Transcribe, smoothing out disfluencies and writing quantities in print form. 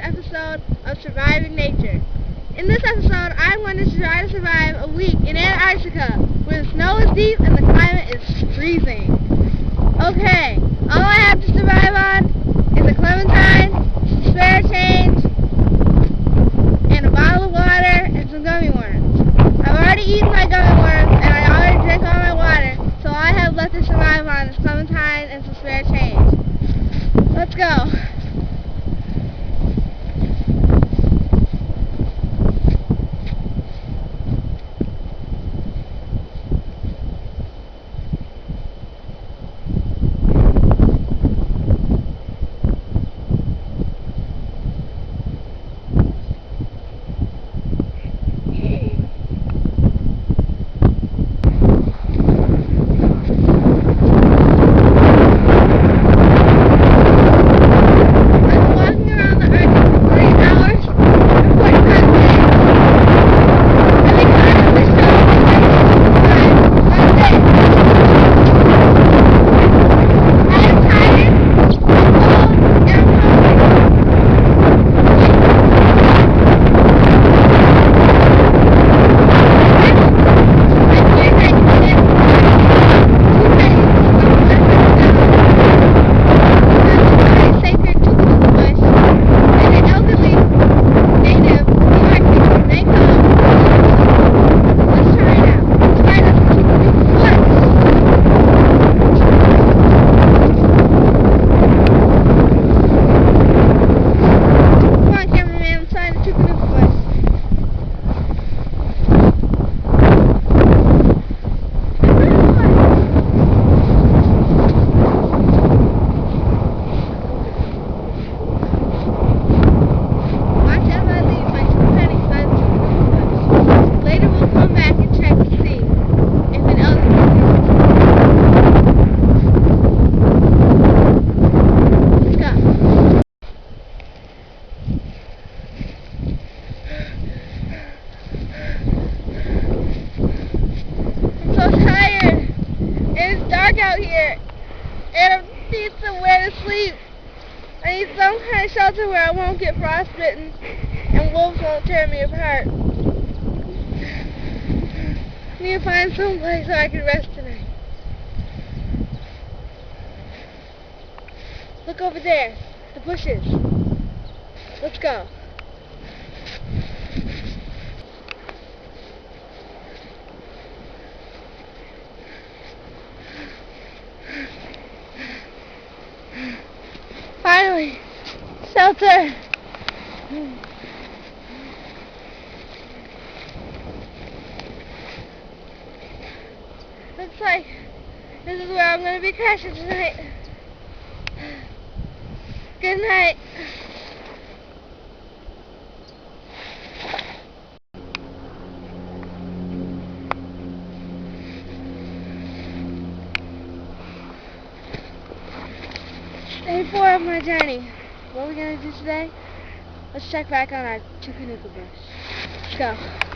episode of Surviving Nature. In this episode, I'm going to try to survive a week in Antarctica, where the snow is deep and the climate is freezing. Okay, all I have to survive on is a clementine, some spare change, and a bottle of water and some gummy worms. I've already eaten my gummy worms and I already drank all my water, so all I have left to survive on is clementine and some spare change. Let's go. Out here, and I need somewhere to sleep. I need some kind of shelter where I won't get frostbitten and wolves won't tear me apart. I need to find some place where I can rest tonight. Look over there, the bushes. Let's go. Finally, shelter. Looks like this is where I'm going to be crashing tonight. Good night. Day 4 of my journey. What are we going to do today? Let's check back on our 2 canoe brush. Let's go.